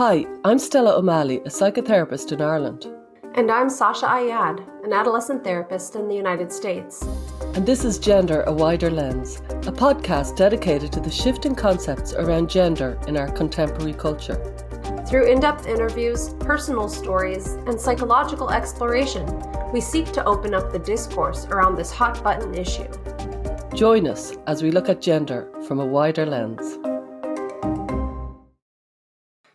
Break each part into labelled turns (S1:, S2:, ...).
S1: Hi, I'm Stella O'Malley, a psychotherapist in Ireland.
S2: And I'm Sasha Ayad, an adolescent therapist in the United States.
S1: And this is Gender, a Wider Lens, a podcast dedicated to the shifting concepts around gender in our contemporary culture.
S2: Through in-depth interviews, personal stories, and psychological exploration, we seek to open up the discourse around this hot-button issue.
S1: Join us as we look at gender from a wider lens.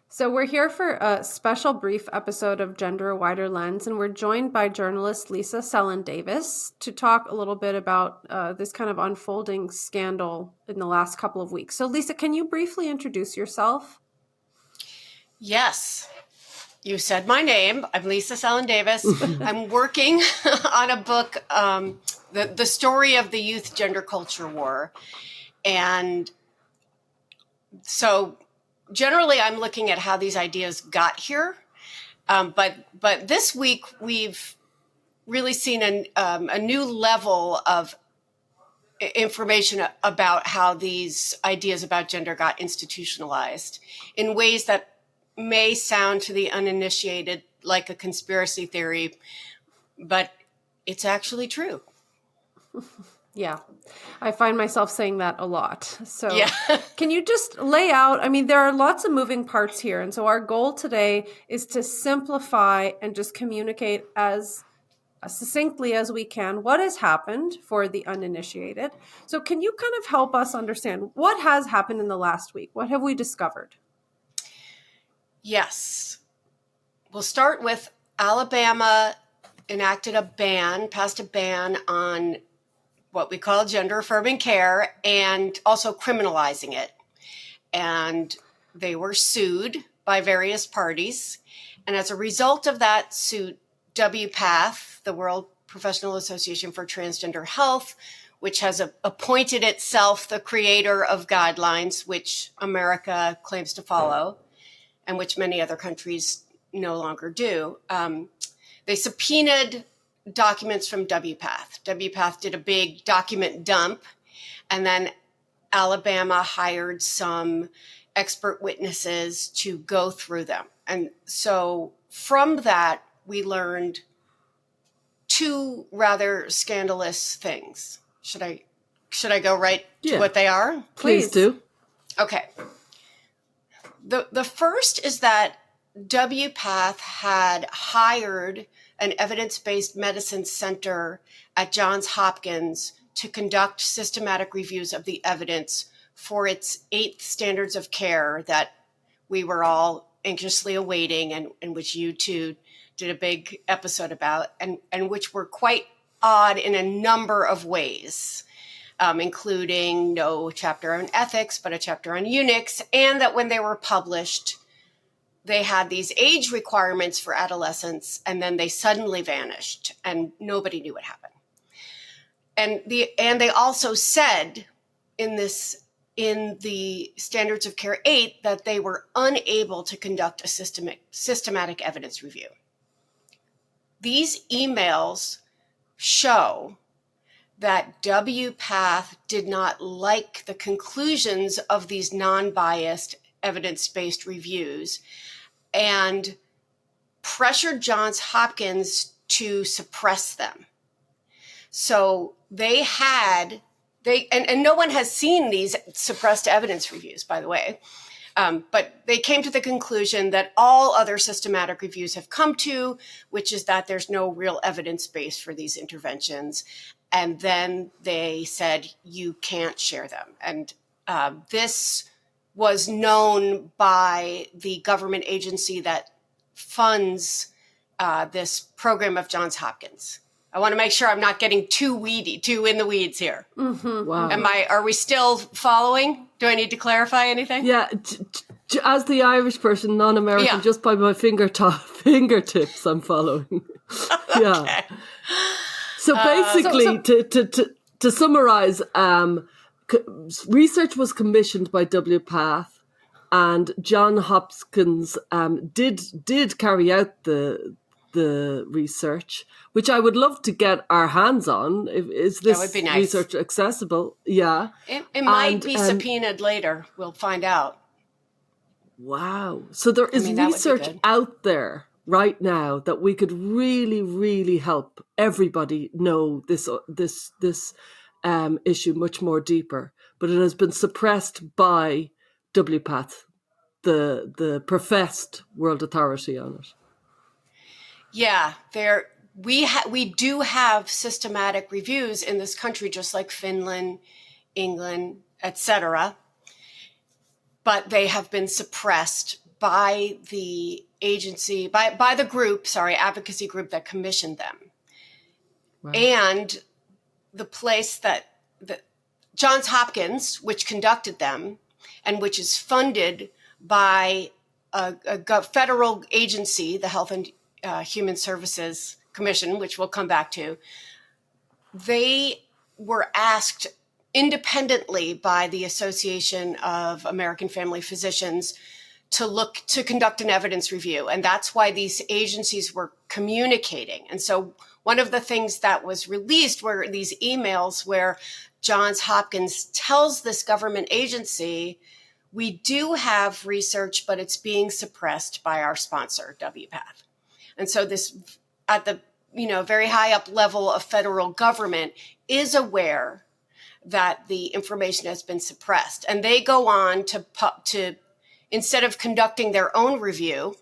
S2: So we're here for a special brief episode of Gender, a Wider Lens, and we're joined by journalist Lisa Selin Davis to talk a little bit about this kind of unfolding scandal in the last couple of weeks. So Lisa, can you briefly introduce yourself?
S3: Yes. You said my name. I'm Lisa Selin Davis. I'm working on a book, the story of the youth gender culture war. And so generally, I'm looking at how these ideas got here. But this week, we've really seen a new level of information about how these ideas about gender got institutionalized in ways that may sound to the uninitiated like a conspiracy theory, but it's actually true.
S2: Yeah, I find myself saying that a lot. So
S3: yeah.
S2: Can you just lay out, there are lots of moving parts here. And so our goal today is to simplify and just communicate as succinctly as we can what has happened for the uninitiated. So can you kind of help us understand what has happened in the last week? What have we discovered?
S3: Yes. We'll start with Alabama passed a ban on what we call gender affirming care and also criminalizing it. And they were sued by various parties. And as a result of that suit, WPATH, the World Professional Association for Transgender Health, which has appointed itself the creator of guidelines, which America claims to follow, and which many other countries no longer do. They subpoenaed documents from WPATH. WPATH did a big document dump, and then Alabama hired some expert witnesses to go through them. And so from that, we learned two rather scandalous things. Should I go right to what they are?
S1: Please do.
S3: Okay. The first is that WPATH had hired an evidence-based medicine center at Johns Hopkins to conduct systematic reviews of the evidence for its 8th standards of care that we were all anxiously awaiting and which you two did a big episode about and which were quite odd in a number of ways. Including no chapter on ethics, but a chapter on eunuchs, and that when they were published, they had these age requirements for adolescents, and then they suddenly vanished, and nobody knew what happened. And they also said in the Standards of Care 8 that they were unable to conduct a systematic evidence review. These emails show that WPATH did not like the conclusions of these non-biased evidence-based reviews and pressured Johns Hopkins to suppress them. So and no one has seen these suppressed evidence reviews, by the way, but they came to the conclusion that all other systematic reviews have come to, which is that there's no real evidence base for these interventions. And then they said, you can't share them. And this was known by the government agency that funds this program of Johns Hopkins. I want to make sure I'm not getting too in the weeds here.
S1: Mm-hmm. Wow.
S3: Are we still following? Do I need to clarify anything?
S1: Yeah. As the Irish person, non-American, just by my fingertips, I'm following. Yeah.
S3: Okay.
S1: So basically, to summarize, research was commissioned by WPATH, and John Hopkins did carry out the research, which I would love to get our hands on. Is this
S3: that would be nice.
S1: Research accessible? Yeah.
S3: It might be subpoenaed later. We'll find out.
S1: Wow. So there is
S3: that would be
S1: research
S3: good.
S1: out there right now that we could really, really help everybody know this issue much more deeper. But it has been suppressed by WPATH, the professed world authority on it.
S3: Yeah, we do have systematic reviews in this country, just like Finland, England, etc. But they have been suppressed by the agency, by the group, advocacy group that commissioned them.
S1: Wow.
S3: And the place that Johns Hopkins, which conducted them, and which is funded by a federal agency, the Health and Human Services Commission, which we'll come back to, they were asked independently by the Association of American Family Physicians to conduct an evidence review. And that's why these agencies were communicating. And so one of the things that was released were these emails where Johns Hopkins tells this government agency, we do have research, but it's being suppressed by our sponsor, WPATH. And so this, at the very high up level of federal government, is aware that the information has been suppressed. And they go on to instead of conducting their own review,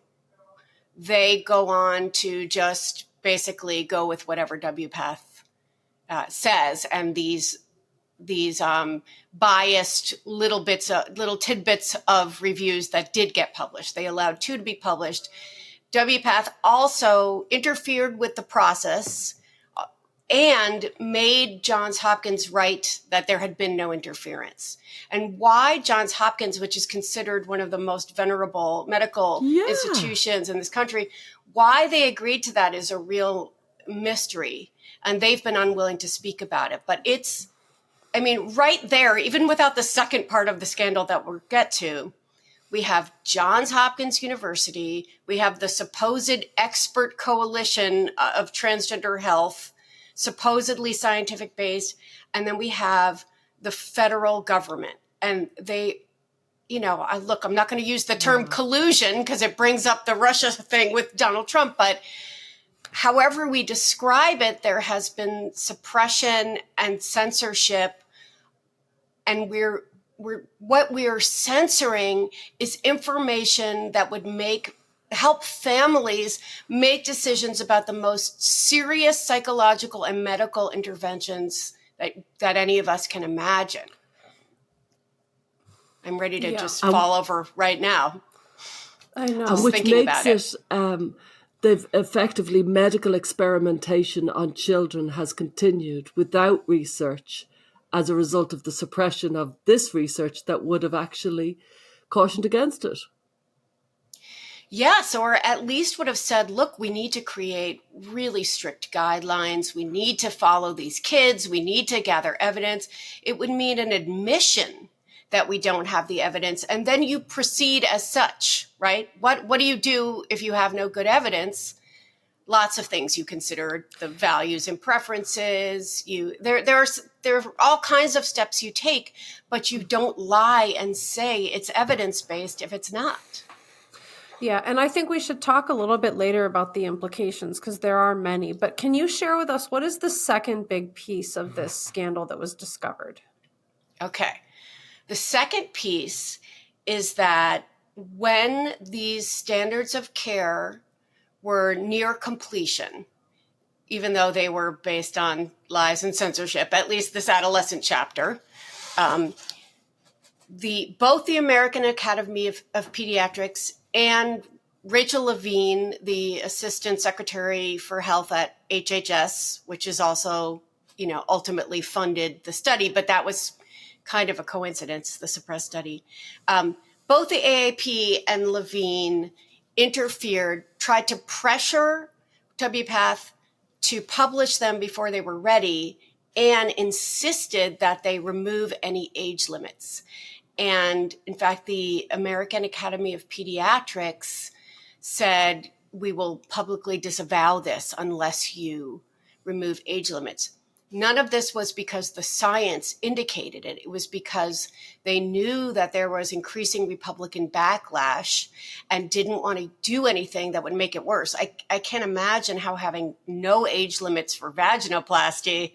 S3: they go on to just basically go with whatever WPATH says. And these biased little tidbits of reviews that did get published, they allowed 2 to be published. WPATH also interfered with the process and made Johns Hopkins write that there had been no interference. And why Johns Hopkins, which is considered one of the most venerable medical institutions in this country, why they agreed to that is a real mystery. And they've been unwilling to speak about it. But right there, even without the second part of the scandal that we'll get to, we have Johns Hopkins University, we have the supposed expert coalition of transgender health, supposedly scientific based, and then we have the federal government. And they, I'm not going to use the term collusion because it brings up the Russia thing with Donald Trump, but however we describe it, there has been suppression and censorship, and what we are censoring is information that would help families make decisions about the most serious psychological and medical interventions that any of us can imagine. I'm ready to just fall over right now.
S2: I know.
S3: Just
S1: which
S3: thinking
S1: makes
S3: about
S1: it, they've effectively, medical experimentation on children has continued without research as a result of the suppression of this research that would have actually cautioned against it.
S3: Yes, or at least would have said, look, we need to create really strict guidelines. We need to follow these kids. We need to gather evidence. It would mean an admission that we don't have the evidence. And then you proceed as such, right? What do you do if you have no good evidence? Lots of things you consider, the values and preferences. There are all kinds of steps you take, but you don't lie and say it's evidence-based if it's not.
S2: Yeah, and I think we should talk a little bit later about the implications because there are many. But can you share with us what is the second big piece of this scandal that was discovered?
S3: Okay. The second piece is that when these standards of care were near completion, even though they were based on lies and censorship, at least this adolescent chapter, both the American Academy of Pediatrics and Rachel Lavine, the Assistant Secretary for Health at HHS, which is also, ultimately funded the study, but that was kind of a coincidence, the suppressed study. Both the AAP and Lavine interfered, tried to pressure WPATH to publish them before they were ready, and insisted that they remove any age limits. And in fact, the American Academy of Pediatrics said, we will publicly disavow this unless you remove age limits. None of this was because the science indicated it. It was because they knew that there was increasing Republican backlash and didn't want to do anything that would make it worse. I can't imagine how having no age limits for vaginoplasty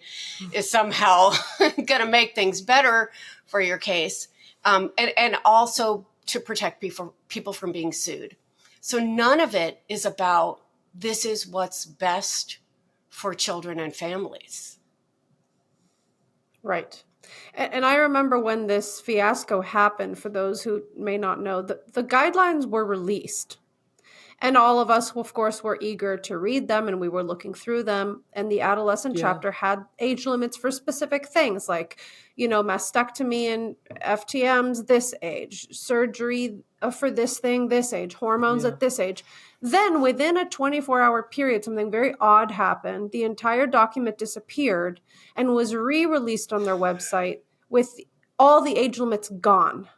S3: is somehow going to make things better for your case. And also to protect people from being sued. So none of it is about this is what's best for children and families.
S2: Right. And I remember when this fiasco happened, for those who may not know, the guidelines were released. And all of us, of course, were eager to read them, and we were looking through them. And the adolescent chapter had age limits for specific things like, mastectomy and FTMs this age, surgery for this thing this age, hormones at this age. Then within a 24-hour period, something very odd happened. The entire document disappeared and was re-released on their website with all the age limits gone.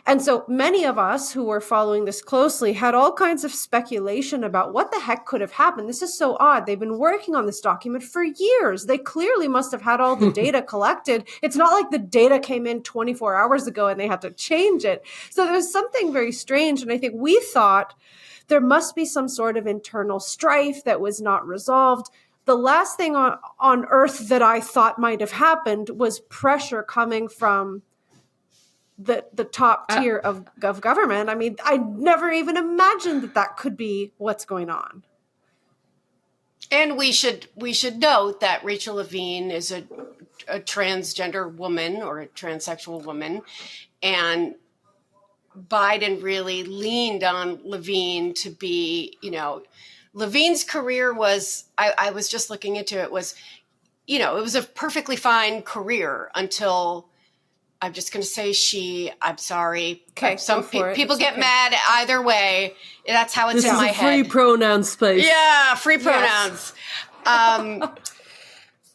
S2: And so many of us who were following this closely had all kinds of speculation about what the heck could have happened. This is so odd. They've been working on this document for years. They clearly must have had all the data collected. It's not like the data came in 24 hours ago and they had to change it. So there was something very strange. And I think we thought there must be some sort of internal strife that was not resolved. The last thing on earth that I thought might have happened was pressure coming from the top tier of government. I mean, I never even imagined that could be what's going on.
S3: And we should note that Rachel Levine is a transgender woman or a transsexual woman, and Biden really leaned on Levine to be, Levine's career was, I was just looking into it, was, it was a perfectly fine career until, I'm just going to say I'm sorry.
S2: Okay,
S3: some people get mad either way. That's how it's in my head.
S1: This is a free pronoun space.
S3: Yeah, free pronouns. Yes.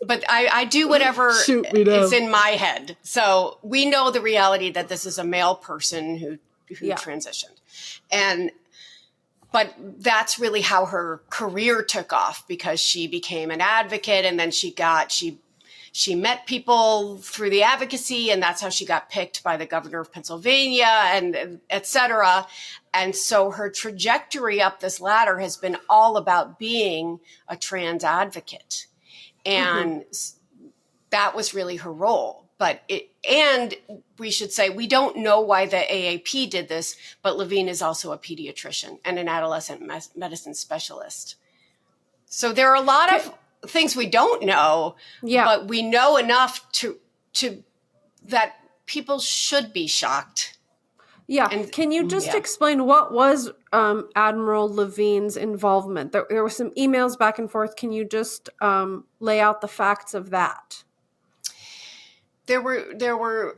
S3: But I do whatever is in my head. So we know the reality that this is a male person who transitioned. But that's really how her career took off, because she became an advocate, and then she met people through the advocacy, and that's how she got picked by the governor of Pennsylvania, and et cetera. And so her trajectory up this ladder has been all about being a trans advocate. And that was really her role. And we should say, we don't know why the AAP did this, but Levine is also a pediatrician and an adolescent medicine specialist. So there are a lot of things we don't know, but we know enough to that people should be shocked.
S2: Yeah. And can you just explain what was Admiral LaVine's involvement? There were some emails back and forth. Can you just lay out the facts of that?
S3: There were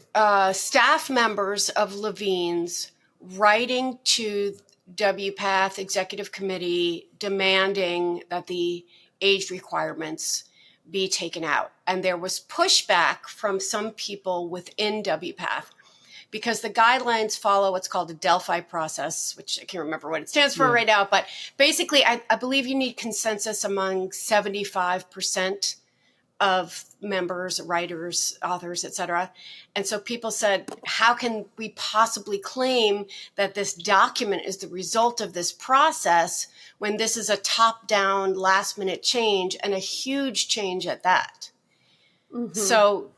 S3: staff members of Lavines writing to WPATH Executive Committee demanding that the age requirements be taken out. And there was pushback from some people within WPATH because the guidelines follow what's called a Delphi process, which I can't remember what it stands for right now. But basically, I believe you need consensus among 75% of members, writers, authors, et cetera. And so people said, how can we possibly claim that this document is the result of this process when this is a top-down, last-minute change, and a huge change at that? So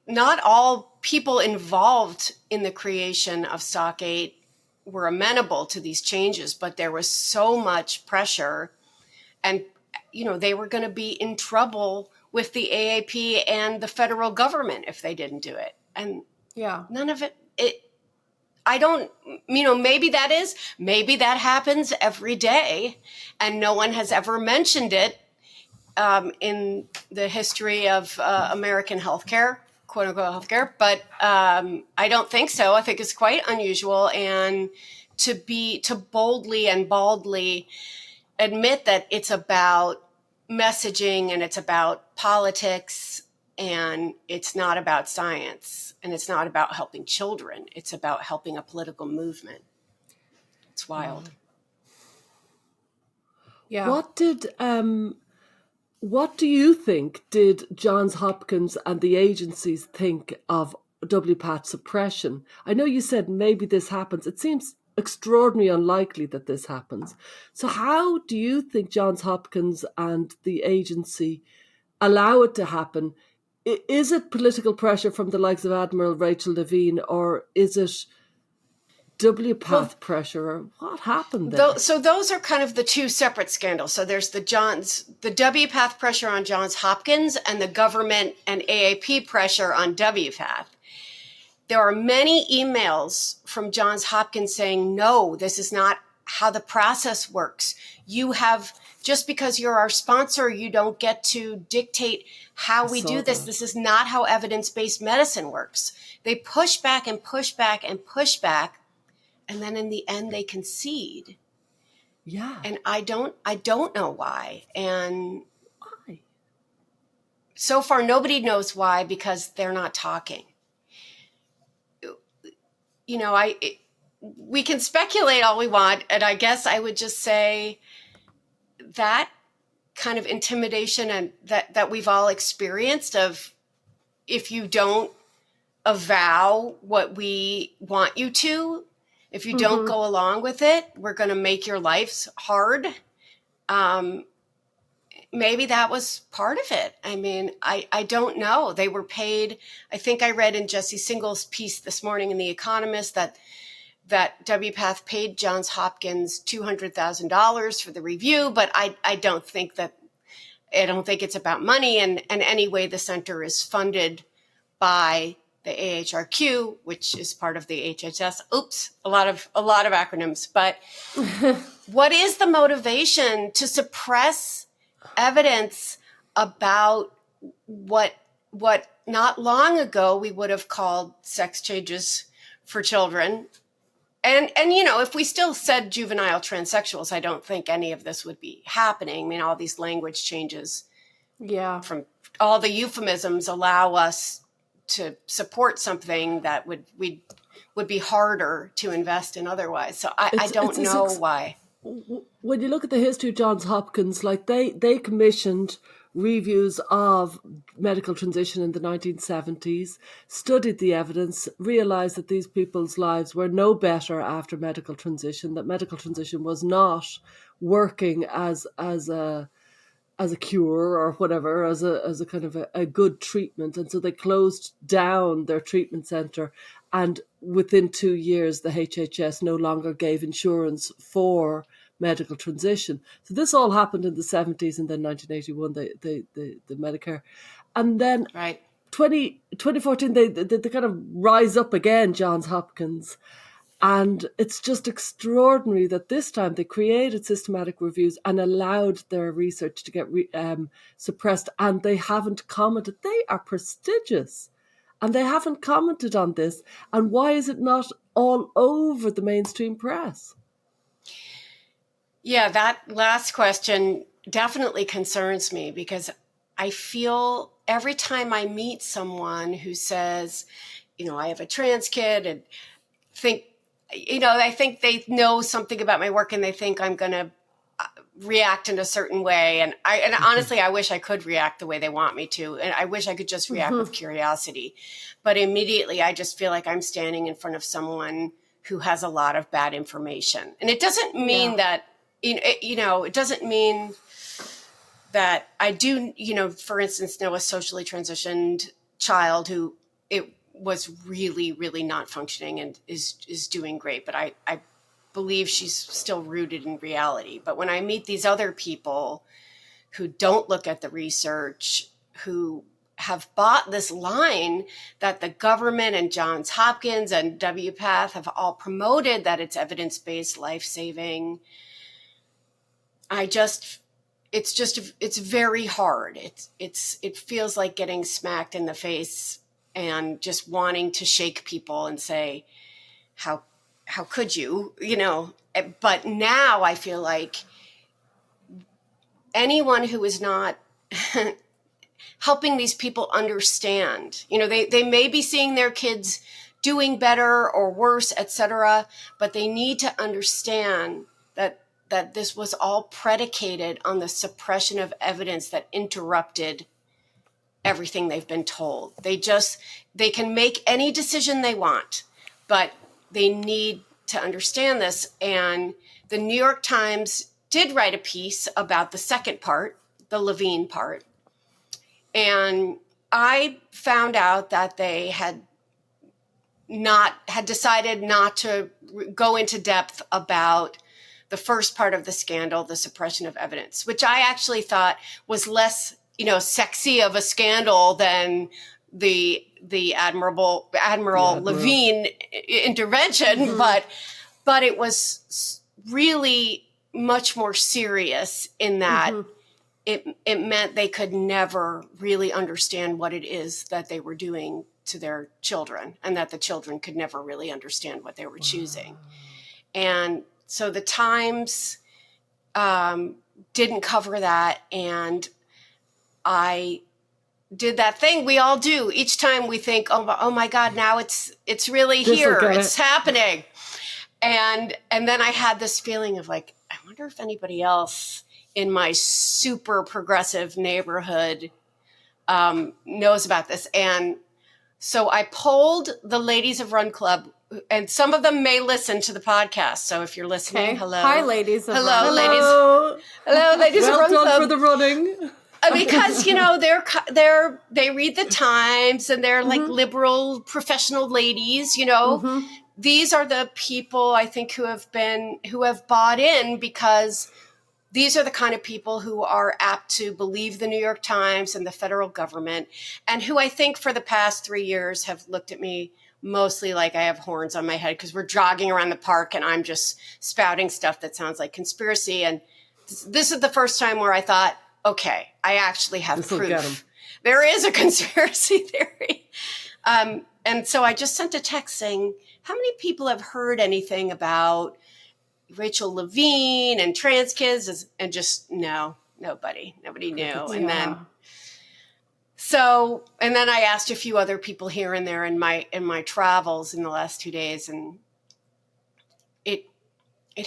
S3: not all people involved in the creation of Stock 8 were amenable to these changes, but there was so much pressure, and they were going to be in trouble with the AAP and the federal government if they didn't do it. And none of I don't, maybe that happens every day and no one has ever mentioned it in the history of American healthcare, quote unquote healthcare. But I don't think so. I think it's quite unusual. And to boldly and baldly admit that it's about messaging and it's about politics and it's not about science and it's not about helping children. It's about helping a political movement. It's wild.
S1: Yeah. What did What do you think did Johns Hopkins and the agencies think of WPATH suppression? I know you said maybe this happens. It seems extraordinarily unlikely that this happens. So how do you think Johns Hopkins and the agency allow it to happen? Is it political pressure from the likes of Admiral Rachel Levine, or is it WPATH pressure, or what happened there?
S3: So those are kind of the two separate scandals. So there's the WPATH pressure on Johns Hopkins and the government and AAP pressure on WPATH. There are many emails from Johns Hopkins saying, no, this is not how the process works. You have, just because you're our sponsor, you don't get to dictate how we do this. This is not how evidence-based medicine works. They push back and push back and push back. And then in the end, they concede.
S1: Yeah.
S3: And I don't know why. And
S1: why?
S3: So far, nobody knows why, because they're not talking. You know, we can speculate all we want. And I guess I would just say that kind of intimidation and that we've all experienced of, if you don't avow what we want you to, if you don't go along with it, we're going to make your lives hard. Maybe that was part of it. I mean, I don't know. They were paid. I think I read in Jesse Singal's piece this morning in The Economist that WPATH paid Johns Hopkins $200,000 for the review, but I don't think it's about money. And anyway, the center is funded by the AHRQ, which is part of the HHS. Oops, a lot of acronyms. But what is the motivation to suppress evidence about what not long ago we would have called sex changes for children? And you know, if we still said juvenile transsexuals, I don't think any of this would be happening. I mean, all these language changes, from all the euphemisms, allow us to support something that would be harder to invest in otherwise. So I don't know why.
S1: When you look at the history of Johns Hopkins, like they commissioned reviews of medical transition in the 1970s, studied the evidence, realized that these people's lives were no better after medical transition, that medical transition was not working as a cure or whatever, as a kind of a good treatment. And so they closed down their treatment centre. And within 2 years, the HHS no longer gave insurance for medical transition. So this all happened in the 70s, and then 1981, the Medicare. And then 2014, they kind of rise up again, Johns Hopkins. And it's just extraordinary that this time they created systematic reviews and allowed their research to get suppressed, and they haven't commented. They are prestigious, and they haven't commented on this. And why is it not all over the mainstream press?
S3: Yeah, that last question definitely concerns me, because I feel every time I meet someone who says, you know, I have a trans kid, and I think they know something about my work and they think I'm going to react in a certain way. And honestly, I wish I could react the way they want me to. And I wish I could just react with curiosity. But immediately I just feel like I'm standing in front of someone who has a lot of bad information. And it doesn't mean that, it doesn't mean that I do, for instance, know a socially transitioned child who it was really, really not functioning and is doing great. But I believe she's still rooted in reality. But when I meet these other people who don't look at the research, who have bought this line that the government and Johns Hopkins and WPATH have all promoted, that it's evidence-based, life-saving, it's very hard. It feels like getting smacked in the face and just wanting to shake people and say, how could you, but now I feel like anyone who is not helping these people understand, they may be seeing their kids doing better or worse, etc., but they need to understand that that this was all predicated on the suppression of evidence that interrupted everything they've been told. They can make any decision they want, but they need to understand this. And the New York Times did write a piece about the second part, the Lavine part. And I found out that they had decided not to go into depth about the first part of the scandal, the suppression of evidence, which I actually thought was less, sexy of a scandal than the Admiral LaVine intervention, but it was really much more serious in that it meant they could never really understand what it is that they were doing to their children, and that the children could never really understand what they were choosing. And so the Times didn't cover that, and I did that thing we all do each time we think, oh my God, now it's really here, it's happening. And then I had this feeling of like, I wonder if anybody else in my super progressive neighborhood knows about this. And so I polled the ladies of Run Club, and some of them may listen to the podcast. So if you're listening, hello.
S2: Hi, ladies of Run Club.
S3: Hello, ladies of Run Club.
S1: Well done for the running.
S3: Because, they read the Times, and they're like liberal professional ladies, These are the people I think who have bought in, because these are the kind of people who are apt to believe the New York Times and the federal government, and who I think for the past 3 years have looked at me mostly like I have horns on my head because we're jogging around the park and I'm just spouting stuff that sounds like conspiracy. And this is the first time where I thought, okay, I actually have proof. There is a conspiracy theory. And so I just sent a text saying, how many people have heard anything about Rachel Levine and trans kids? And just nobody knew. And then I asked a few other people here and there in my travels in the last 2 days, and it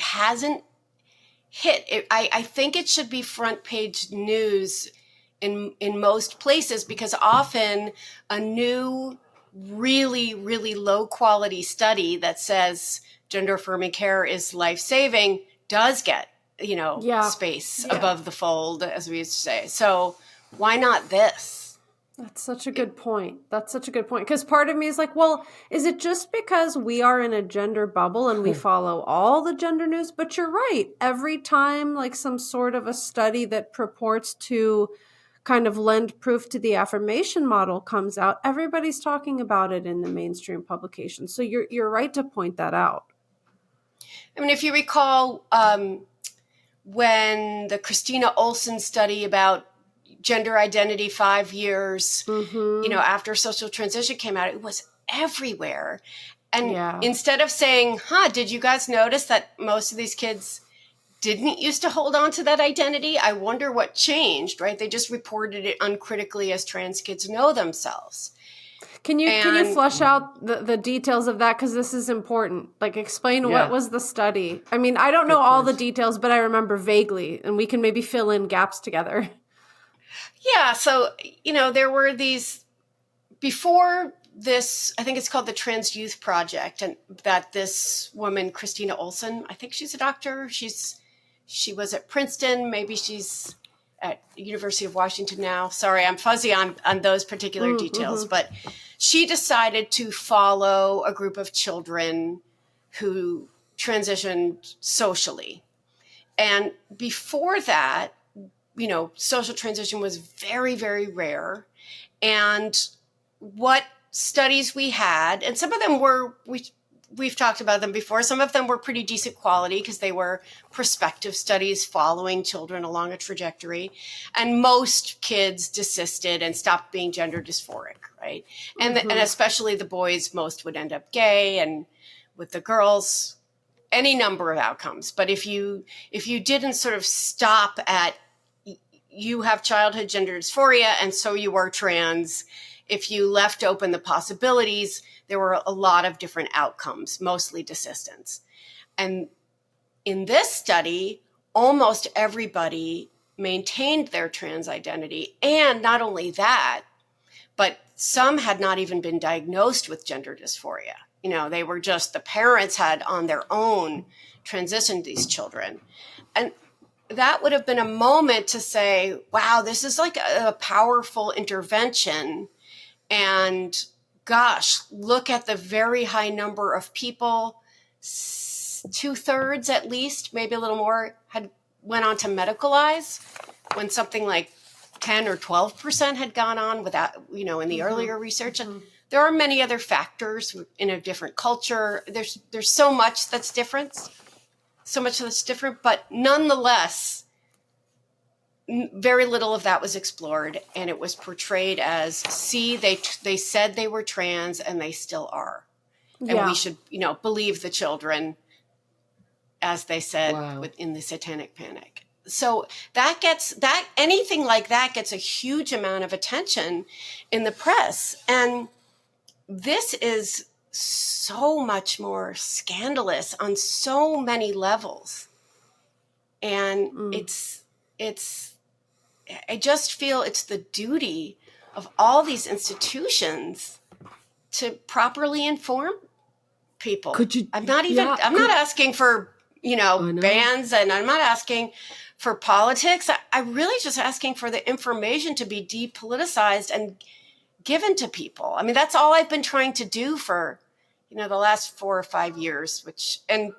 S3: hasn't hit. I think it should be front page news in most places, because often a new, really, really low quality study that says gender affirming care is life-saving does get, space above the fold, as we used to say. So why not this?
S2: That's such a good point. Because part of me is like, well, is it just because we are in a gender bubble and we follow all the gender news? But you're right. Every time like some sort of a study that purports to kind of lend proof to the affirmation model comes out, everybody's talking about it in the mainstream publications. So you're right to point that out.
S3: I mean, if you recall, when the Christina Olsen study about gender identity 5 years, after social transition came out, it was everywhere. And instead of saying, did you guys notice that most of these kids didn't used to hold on to that identity? I wonder what changed, right? They just reported it uncritically as trans kids know themselves.
S2: Can you flesh out the details of that? Because this is important. Like, explain what was the study? I mean, I don't know all the details, but I remember vaguely, and we can maybe fill in gaps together.
S3: Yeah. So, there were these, before this, I think it's called the Trans Youth Project, and that this woman, Christina Olsen, I think she's a doctor. She was at Princeton. Maybe she's at University of Washington now. Sorry, I'm fuzzy on those particular details, but she decided to follow a group of children who transitioned socially. And before that, social transition was very, very rare. And what studies we had, and some of them were, we've talked about them before, some of them were pretty decent quality because they were prospective studies following children along a trajectory. And most kids desisted and stopped being gender dysphoric, right? And especially the boys, most would end up gay, and with the girls, any number of outcomes. But if you didn't sort of stop at, you have childhood gender dysphoria, and so you are trans. If you left open the possibilities, there were a lot of different outcomes, mostly desistance. And in this study, almost everybody maintained their trans identity. And not only that, but some had not even been diagnosed with gender dysphoria. They were just, the parents had on their own transitioned these children. And that would have been a moment to say, wow, this is like a powerful intervention. And gosh, look at the very high number of people, 2/3 at least, maybe a little more, went on to medicalize, when something like 10 or 12% had gone on without, in the earlier research. And there are many other factors in a different culture. There's so much that's different, but nonetheless, very little of that was explored, and it was portrayed as, see, they said they were trans and they still are. And we should, believe the children, as they said, in the Satanic Panic. So anything like that gets a huge amount of attention in the press. And this is so much more scandalous on so many levels. And I just feel it's the duty of all these institutions to properly inform people. I'm not asking for, bans, and I'm not asking for politics. I'm really just asking for the information to be depoliticized and given to people. I mean, that's all I've been trying to do for, the last 4 or 5 years, and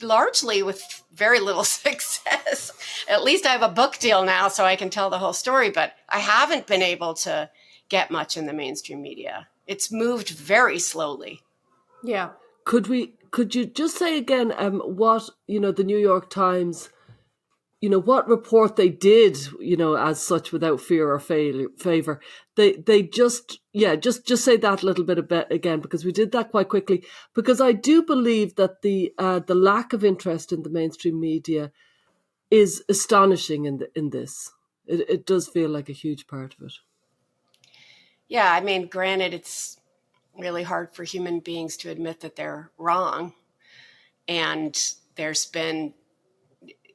S3: largely with very little success. At least I have a book deal now, so I can tell the whole story, but I haven't been able to get much in the mainstream media. It's moved very slowly.
S2: Yeah.
S1: Could you just say again what, the New York Times, what report they did, as such, without fear or favor? They just say that little bit again, because we did that quite quickly. Because I do believe that the lack of interest in the mainstream media is astonishing in this. It does feel like a huge part of it.
S3: Yeah, I mean, granted, it's really hard for human beings to admit that they're wrong. And there's been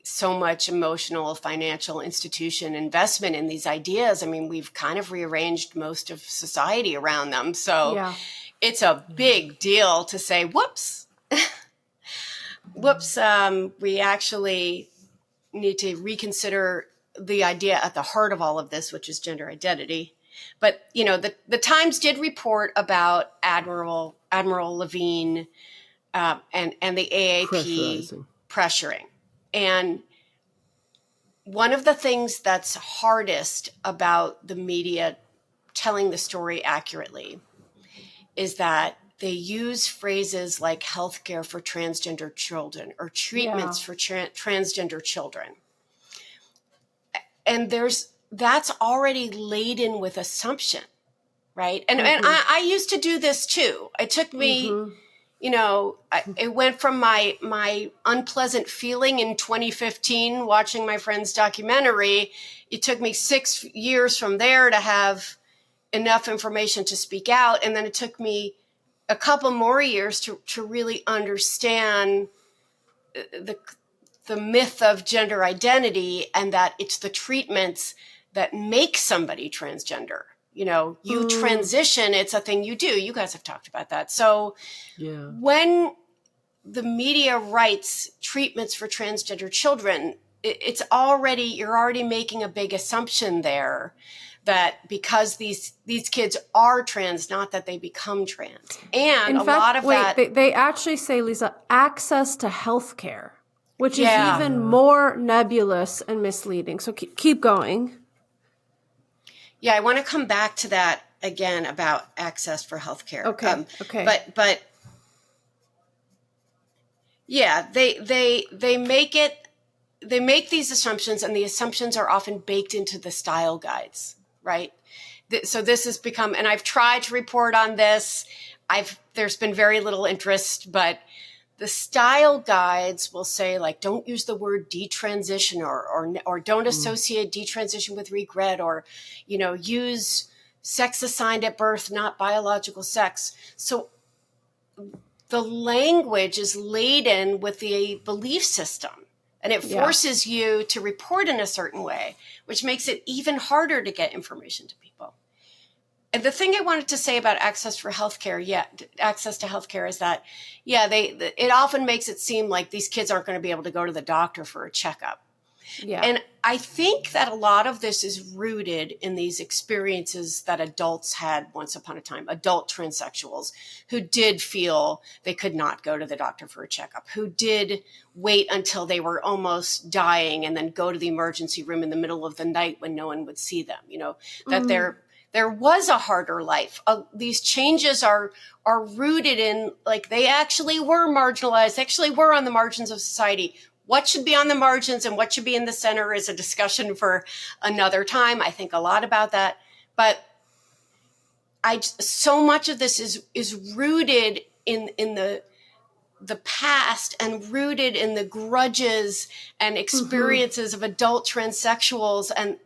S3: so much emotional, financial, institution investment in these ideas. I mean, we've kind of rearranged most of society around them. So it's a big deal to say, whoops, we actually need to reconsider the idea at the heart of all of this, which is gender identity. But, the Times did report about Admiral LaVine and the AAP pressuring. And one of the things that's hardest about the media telling the story accurately is that they use phrases like healthcare for transgender children or treatments for transgender children. And that's already laden with assumption, right? And I used to do this too. It took me, it went from my unpleasant feeling in 2015 watching my friend's documentary. It took me 6 years from there to have enough information to speak out. And then it took me a couple more years to really understand the myth of gender identity, and that it's the treatments that make somebody transgender. You transition, it's a thing you do. You guys have talked about that. So when the media writes treatments for transgender children, you're already making a big assumption there that because these kids are trans, not that they become trans. And in fact,
S2: they actually say, Lisa, access to healthcare, which is even more nebulous and misleading. So keep going.
S3: Yeah, I want to come back to that again about access for healthcare.
S2: Okay.
S3: But yeah, they make these assumptions, and the assumptions are often baked into the style guides, right? So this has become, and I've tried to report on this. There's been very little interest, but the style guides will say, like, don't use the word detransition or don't associate detransition with regret, or, use sex assigned at birth, not biological sex. So the language is laden with the belief system And it forces you to report in a certain way, which makes it even harder to get information to people. And the thing I wanted to say about access to healthcare is that, it often makes it seem like these kids aren't going to be able to go to the doctor for a checkup.
S2: Yeah.
S3: And I think that a lot of this is rooted in these experiences that adults had once upon a time, adult transsexuals who did feel they could not go to the doctor for a checkup, who did wait until they were almost dying and then go to the emergency room in the middle of the night when no one would see them, that there was a harder life. These changes are rooted in, like, they actually were marginalized, they actually were on the margins of society. What should be on the margins and what should be in the center is a discussion for another time. I think a lot about that. But so much of this is rooted in the past and rooted in the grudges and experiences of adult transsexuals and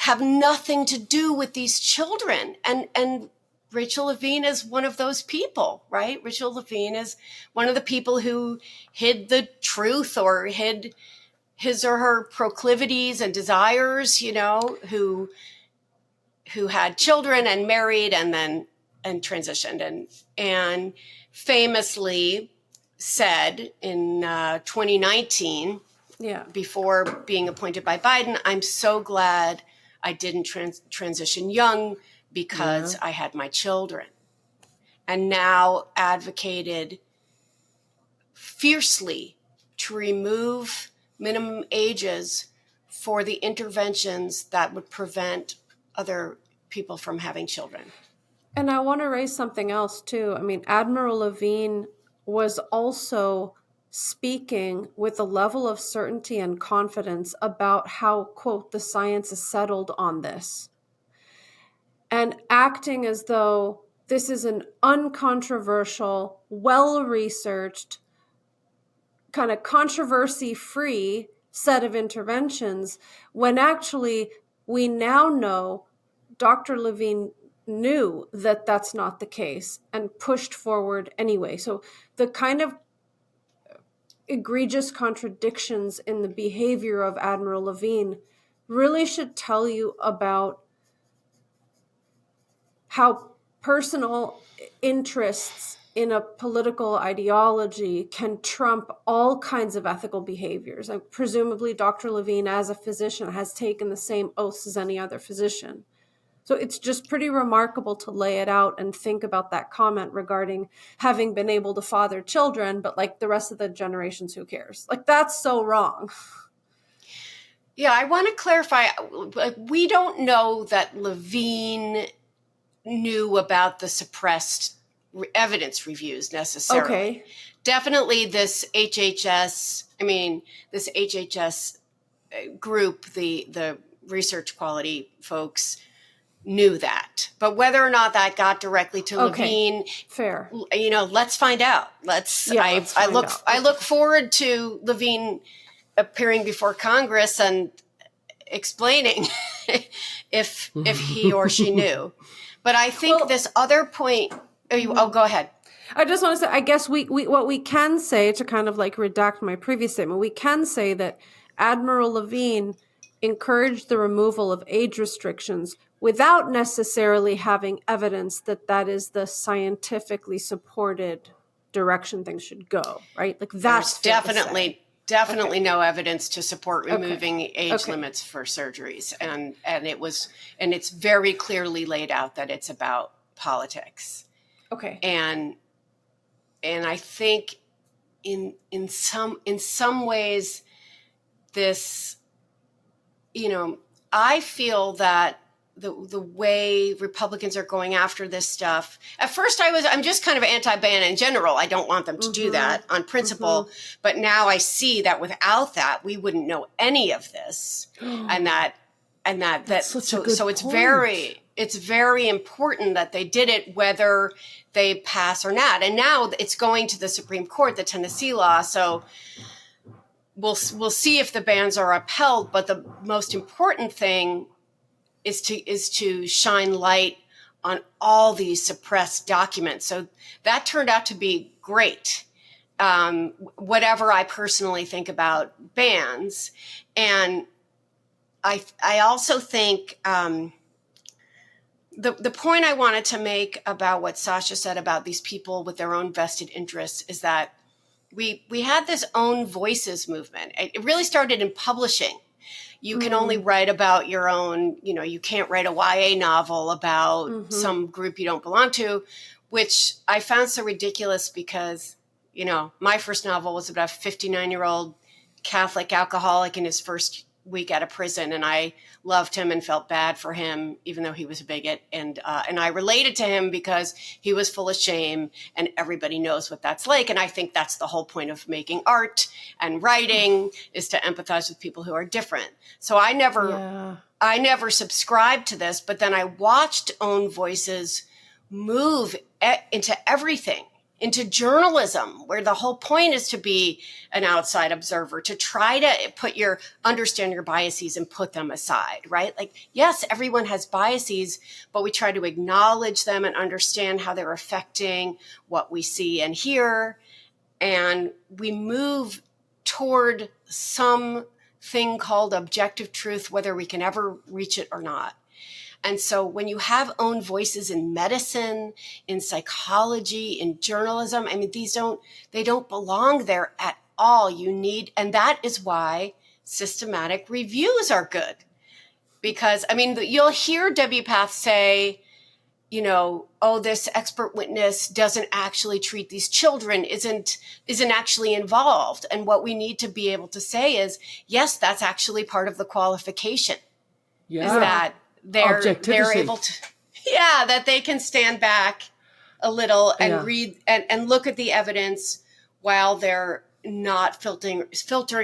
S3: have nothing to do with these children. And Rachel Levine is one of those people, right? Rachel Levine is one of the people who hid the truth or hid his or her proclivities and desires, who had children and married and transitioned and famously said in 2019, before being appointed by Biden, I'm so glad I didn't transition young because I had my children. And now advocated fiercely to remove minimum ages for the interventions that would prevent other people from having children.
S2: And I want to raise something else too. I mean, Admiral LaVine was also speaking with a level of certainty and confidence about how, quote, the science is settled on this, and acting as though this is an uncontroversial, well-researched, kind of controversy-free set of interventions, when actually we now know Dr. Levine knew that that's not the case and pushed forward anyway. So the kind of egregious contradictions in the behavior of Admiral LaVine really should tell you about how personal interests in a political ideology can trump all kinds of ethical behaviors. And presumably Dr. Levine, as a physician, has taken the same oaths as any other physician. So it's just pretty remarkable to lay it out and think about that comment regarding having been able to father children, but like the rest of the generations, who cares? Like, that's so wrong.
S3: Yeah, I want to clarify. We don't know that Levine knew about the suppressed evidence reviews necessarily.
S2: Okay.
S3: Definitely this HHS group, the research quality folks, knew that. But whether or not that got directly to Levine,
S2: fair.
S3: Let's find out. I look forward to Levine appearing before Congress and explaining if he or she knew. But I think this other point. Go ahead.
S2: I just want to say, I guess we what we can say, to kind of like redact my previous statement, we can say that Admiral LaVine encouraged the removal of age restrictions without necessarily having evidence that that is the scientifically supported direction things should go, right? Like, that's
S3: definitely no evidence to support removing age limits for surgeries, and it's very clearly laid out that it's about politics.
S2: Okay.
S3: And I think in some ways this, I feel that the way Republicans are going after this stuff. At first I'm just kind of anti-ban in general. I don't want them to do that on principle. But now I see that without that, we wouldn't know any of this. So it's very important that they did it, whether they pass or not. And now it's going to the Supreme Court, the Tennessee law. So we'll see if the bans are upheld. But the most important thing is to shine light on all these suppressed documents. So that turned out to be great. whatever I personally think about bans. And I also think the point I wanted to make about what Sasha said about these people with their own vested interests is that we had this own voices movement. It really started in publishing. You can only write about your own, you can't write a YA novel about some group you don't belong to, which I found so ridiculous because, my first novel was about a 59-year-old Catholic alcoholic in his first week out of prison, and I loved him and felt bad for him, even though he was a bigot. And I related to him because he was full of shame, and everybody knows what that's like. And I think that's the whole point of making art and writing is to empathize with people who are different. So I never subscribed to this, but then I watched Own Voices move into everything, into journalism, where the whole point is to be an outside observer, to try to understand your biases and put them aside, right? Like, yes, everyone has biases, but we try to acknowledge them and understand how they're affecting what we see and hear. And we move toward something called objective truth, whether we can ever reach it or not. And so when you have Own Voices in medicine, in psychology, in journalism, I mean, they don't belong there at all. And that is why systematic reviews are good. Because, I mean, you'll hear WPATH say, this expert witness doesn't actually treat these children, isn't actually involved. And what we need to be able to say is, yes, that's actually part of the qualification.
S1: Yeah.
S3: Is that they're able to, that they can stand back a little and read and look at the evidence while they're not filtering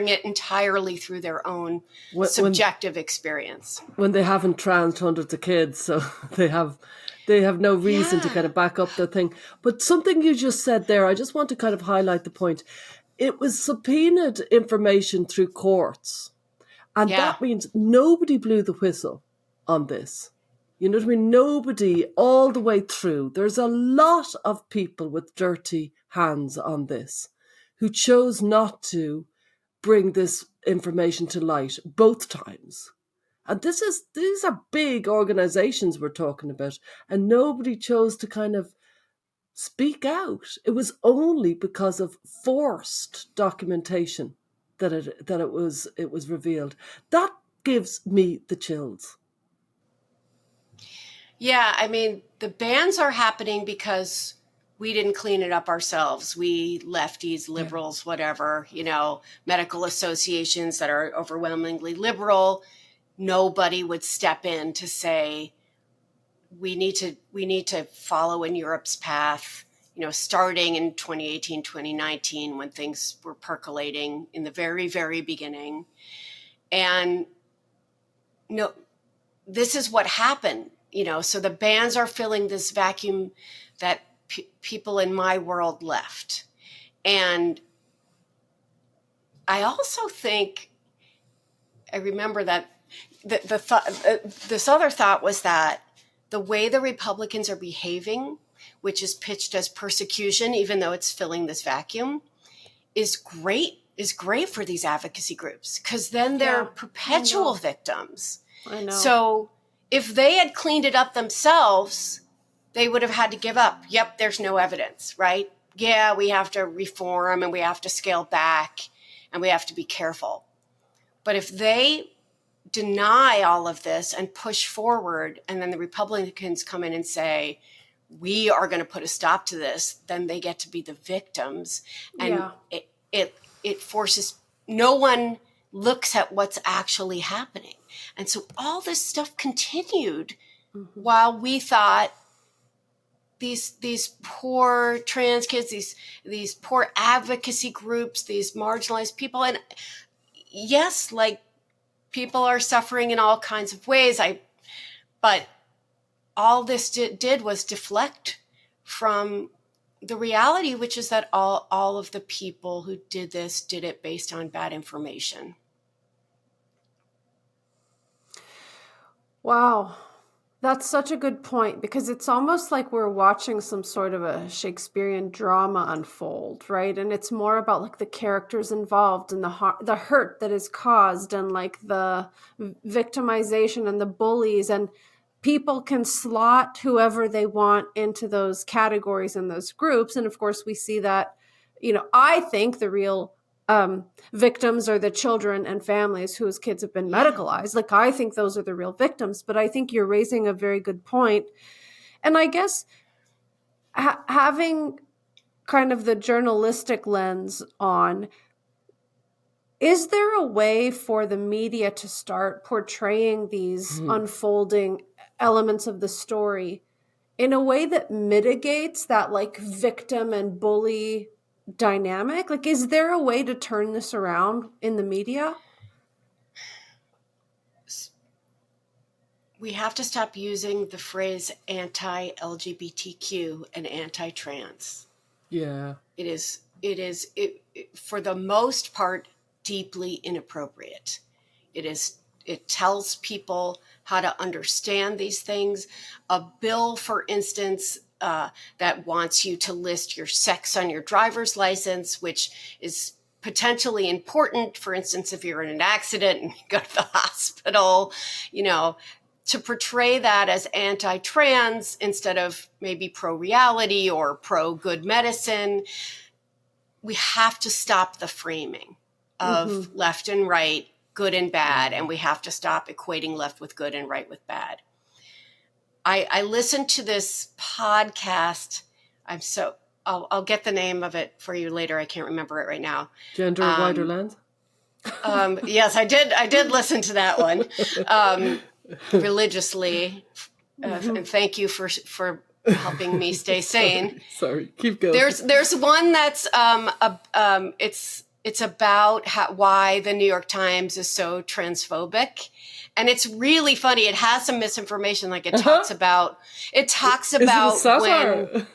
S3: it entirely through their own subjective experience.
S1: When they haven't transed hundreds of kids, so they have no reason to kind of back up their thing. But something you just said there, I just want to kind of highlight the point. It was subpoenaed information through courts. And that means nobody blew the whistle on this. You know what I mean? Nobody all the way through. There's a lot of people with dirty hands on this who chose not to bring this information to light both times. And these are big organizations we're talking about, and nobody chose to kind of speak out. It was only because of forced documentation that it was revealed. That gives me the chills.
S3: Yeah, I mean, the bans are happening because we didn't clean it up ourselves. We lefties, liberals, whatever, medical associations that are overwhelmingly liberal, nobody would step in to say, we need to follow in Europe's path, starting in 2018, 2019, when things were percolating in the very, very beginning. And this is what happened. So the bans are filling this vacuum that people in my world left. And I also think, I remember that this other thought was that the way the Republicans are behaving, which is pitched as persecution, even though it's filling this vacuum, is great for these advocacy groups, because then they're perpetual victims.
S2: I know.
S3: So if they had cleaned it up themselves, they would have had to give up. Yep, there's no evidence, right? Yeah, we have to reform and we have to scale back and we have to be careful. But if they deny all of this and push forward, and then the Republicans come in and say, we are going to put a stop to this, then they get to be the victims. And it forces, no one looks at what's actually happening. And so all this stuff continued while we thought these poor trans kids, these poor advocacy groups, these marginalized people, and yes, like, people are suffering in all kinds of ways. But all this did was deflect from the reality, which is that all of the people who did this did it based on bad information.
S2: Wow. That's such a good point, because it's almost like we're watching some sort of a Shakespearean drama unfold, right? And it's more about like the characters involved and the hurt that is caused, and like the victimization and the bullies, and people can slot whoever they want into those categories and those groups. And of course, we see that, I think the real victims are the children and families whose kids have been medicalized. Like, I think those are the real victims, but I think you're raising a very good point. And I guess having kind of the journalistic lens on, is there a way for the media to start portraying these unfolding elements of the story in a way that mitigates that like victim and bully dynamic? Like, is there a way to turn this around in the media?
S3: We have to stop using the phrase anti-LGBTQ and anti-trans.
S1: Yeah.
S3: It is for the most part deeply inappropriate. It tells people how to understand these things. A bill, for instance, that wants you to list your sex on your driver's license, which is potentially important. For instance, if you're in an accident and you go to the hospital, to portray that as anti-trans instead of maybe pro-reality or pro-good medicine. We have to stop the framing of left and right, good and bad, and we have to stop equating left with good and right with bad. I listened to this podcast. I'll get the name of it for you later. I can't remember it right now.
S1: Gender Wider Land?
S3: Yes, I did listen to that one religiously. And thank you for helping me stay sane.
S1: Sorry, keep going.
S3: There's one that's it's about why the New York Times is so transphobic. And it's really funny. It has some misinformation. Like it talks about
S1: Is it a satire?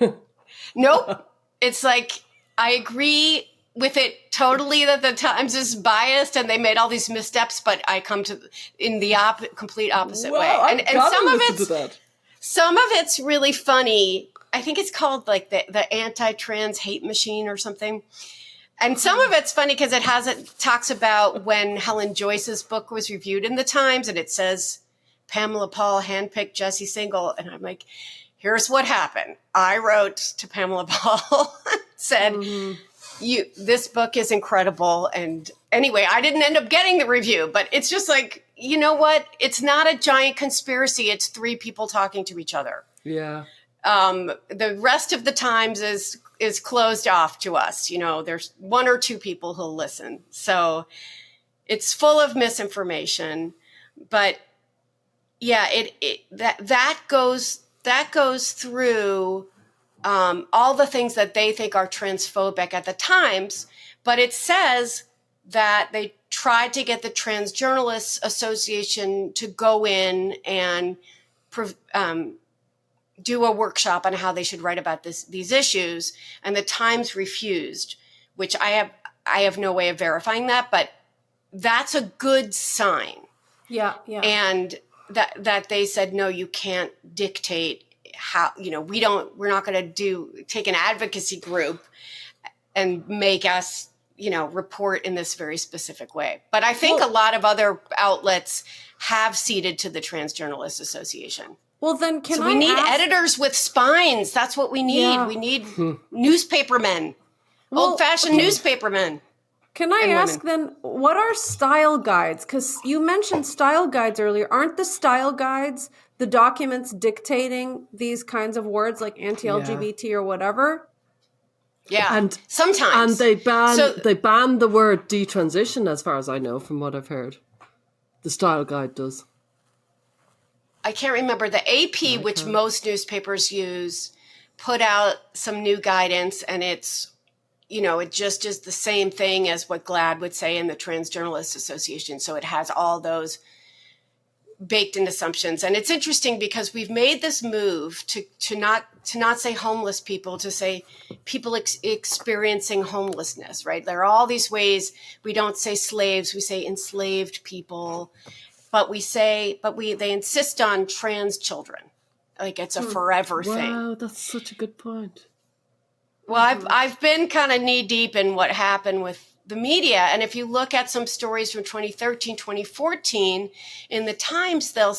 S3: Nope. It's like, I agree with it totally that the Times is biased and they made all these missteps, but I come to in the complete opposite way. And some of it's really funny. I think it's called like the anti-trans hate machine or something. And some of it's funny because it talks about when Helen Joyce's book was reviewed in the Times, and it says Pamela Paul handpicked Jesse Singal. And I'm like, here's what happened. I wrote to Pamela Paul, said, this book is incredible. And anyway, I didn't end up getting the review, but it's just like, you know what? It's not a giant conspiracy. It's three people talking to each other.
S1: Yeah.
S3: The rest of the Times is closed off to us. There's one or two people who'll listen. So it's full of misinformation, but yeah, that goes through all the things that they think are transphobic at the Times, but it says that they tried to get the Trans Journalists Association to go in and do a workshop on how they should write about these issues, and the Times refused, which I have no way of verifying that, but that's a good sign.
S2: Yeah.
S3: And that they said, no, you can't dictate how, we're not going to take an advocacy group and make us, report in this very specific way. But I think a lot of other outlets have ceded to the Trans Journalists Association.
S2: Well, then
S3: we need editors with spines. That's what we need.
S2: Yeah.
S3: We need newspapermen, old-fashioned newspapermen.
S2: Can I ask then, what are style guides? Because you mentioned style guides earlier. Aren't the style guides the documents dictating these kinds of words like anti-LGBT or whatever?
S3: Yeah,
S1: and
S3: sometimes.
S1: And they ban the word detransition, as far as I know, from what I've heard. The style guide does.
S3: I can't remember. The AP, which most newspapers use, put out some new guidance, and it's, it just is the same thing as what GLAAD would say in the Trans Journalists Association. So it has all those baked-in assumptions. And it's interesting because we've made this move to not say homeless people, to say people experiencing homelessness, right? There are all these ways. We don't say slaves, we say enslaved people. but they insist on trans children. Like it's a forever thing.
S1: Wow, that's such a good point.
S3: Well, I've been kind of knee deep in what happened with the media. And if you look at some stories from 2013, 2014, in the Times, they'll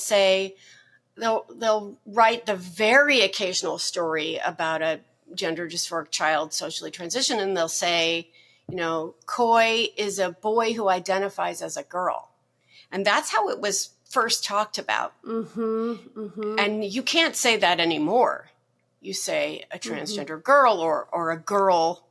S3: write the very occasional story about a gender dysphoric child socially transitioned, and they'll say, Coy is a boy who identifies as a girl. And that's how it was first talked about. And you can't say that anymore. You say a transgender girl or a girl,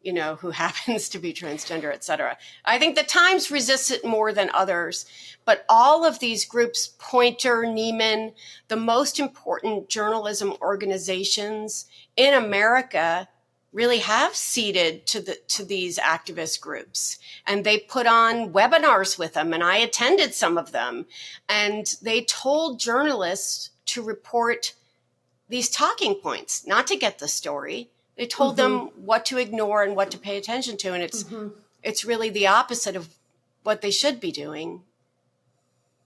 S3: who happens to be transgender, et cetera. I think the Times resists it more than others. But all of these groups, Poynter, Neiman, the most important journalism organizations in America really have ceded to these activist groups. And they put on webinars with them, and I attended some of them. And they told journalists to report these talking points, not to get the story. They told them what to ignore and what to pay attention to. And it's really the opposite of what they should be doing.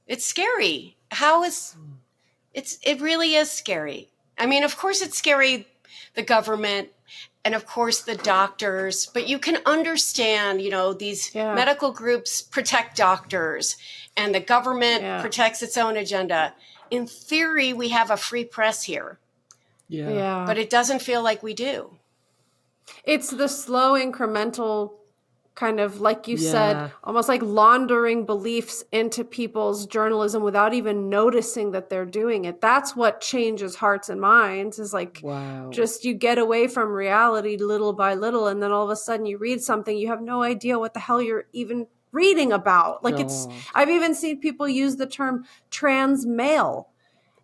S3: It's scary. It really is scary. I mean, of course it's scary, the government, and of course the doctors, but you can understand, these medical groups protect doctors and the government protects its own agenda. In theory, we have a free press here.
S1: Yeah.
S3: But it doesn't feel like we do.
S2: It's the slow incremental kind of, like you said, almost like laundering beliefs into people's journalism without even noticing that they're doing it. That's what changes hearts and minds, is like, just you get away from reality little by little. And then all of a sudden you read something, you have no idea what the hell you're even reading about. Like I've even seen people use the term trans male.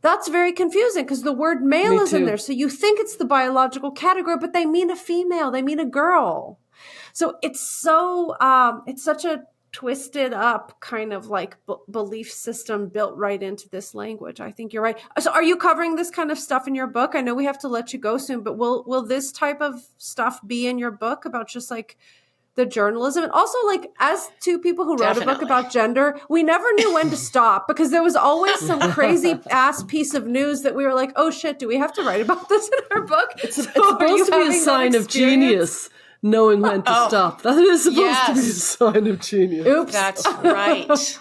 S2: That's very confusing because the word male is in there. So you think it's the biological category, but they mean a female, they mean a girl. So it's such a twisted up kind of like belief system built right into this language. I think you're right. So are you covering this kind of stuff in your book? I know we have to let you go soon, but will this type of stuff be in your book about just like the journalism? And also, like, as two people who wrote a book about gender, we never knew when to stop because there was always some crazy ass piece of news that we were like, oh shit, do we have to write about this in our book?
S1: It's supposed to be a sign of genius, knowing when to stop. That is supposed to be a sign of genius.
S2: Oops.
S3: That's right.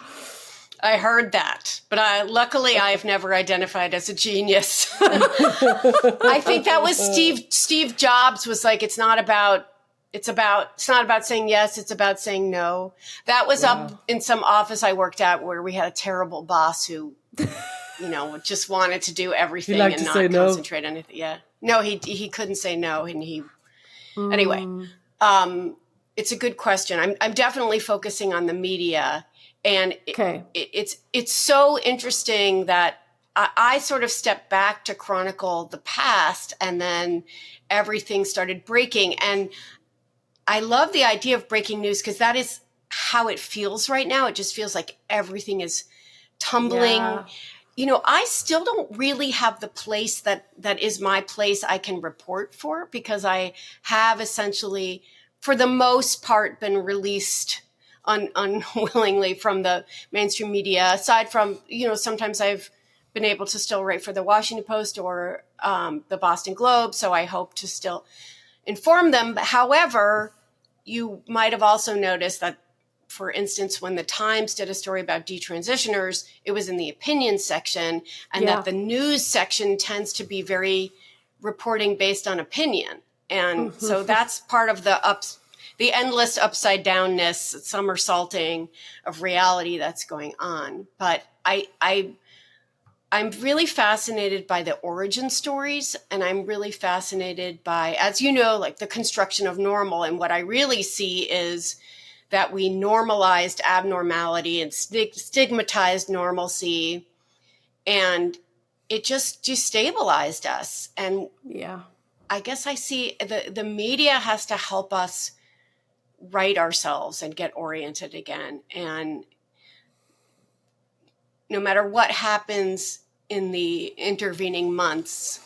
S3: I heard that, but luckily I've never identified as a genius. I think that was Steve Jobs was like, it's not about saying yes, it's about saying no. That was up in some office I worked at where we had a terrible boss who, just wanted to do everything and not concentrate on anything. Yeah. No, he couldn't say no. And anyway, it's a good question. I'm definitely focusing on the media, and it's so interesting that I sort of stepped back to chronicle the past, and then everything started breaking. And I love the idea of breaking news because that is how it feels right now. It just feels like everything is tumbling. Yeah. I still don't really have the place that is my place I can report for, because I have essentially, for the most part, been released unwillingly from the mainstream media. Aside from, sometimes I've been able to still write for the Washington Post or the Boston Globe. So I hope to still inform them. However, you might have also noticed that, for instance, when the Times did a story about detransitioners, it was in the opinion section, and that the news section tends to be very reporting based on opinion. And so that's part of the endless upside downness, somersaulting of reality that's going on. But I'm really fascinated by the origin stories, and I'm really fascinated by, as you know, like the construction of normal. And what I really see is that we normalized abnormality and stigmatized normalcy, and it just destabilized us. And I guess I see the media has to help us right ourselves and get oriented again. And no matter what happens in the intervening months,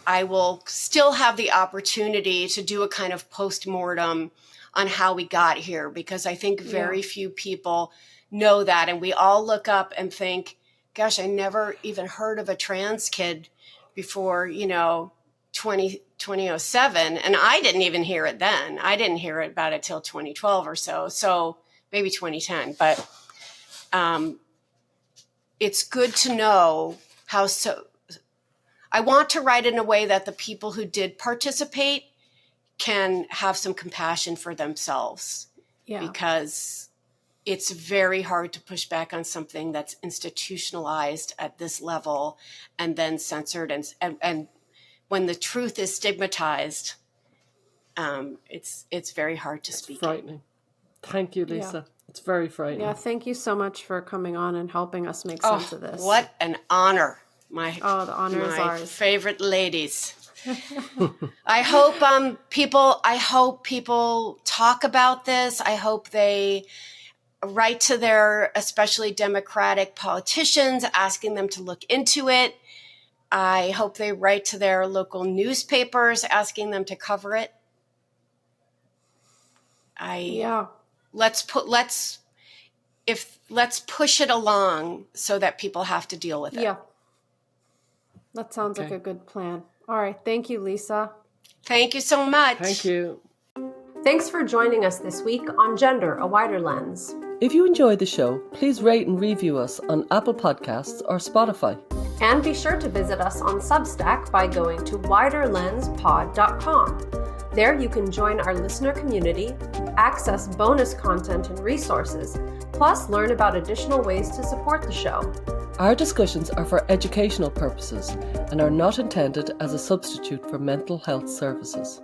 S3: I will still have the opportunity to do a kind of postmortem on how we got here, because I think very few people know that. And we all look up and think, gosh, I never even heard of a trans kid before, 2007. And I didn't even hear it then. I didn't hear about it till 2012 or so. So maybe 2010. But it's good to know how I want to write in a way that the people who did participate can have some compassion for themselves, because it's very hard to push back on something that's institutionalized at this level and then censored. And when the truth is stigmatized, it's very hard to speak.
S1: Frightening. Thank you, Lisa. Yeah. It's very frightening.
S2: Yeah, thank you so much for coming on and helping us make sense of this.
S3: What an honor.
S2: The honor is ours.
S3: Favorite ladies. I hope people talk about this. I hope they write to their especially Democratic politicians, asking them to look into it. I hope they write to their local newspapers, asking them to cover it. Let's push it along so that people have to deal with it.
S2: Yeah. That sounds like a good plan. All right. Thank you, Lisa.
S3: Thank you so much.
S1: Thank you.
S2: Thanks for joining us this week on Gender, A Wider Lens.
S1: If you enjoyed the show, please rate and review us on Apple Podcasts or Spotify.
S2: And be sure to visit us on Substack by going to widerlenspod.com. There you can join our listener community, access bonus content and resources, plus learn about additional ways to support the show.
S1: Our discussions are for educational purposes and are not intended as a substitute for mental health services.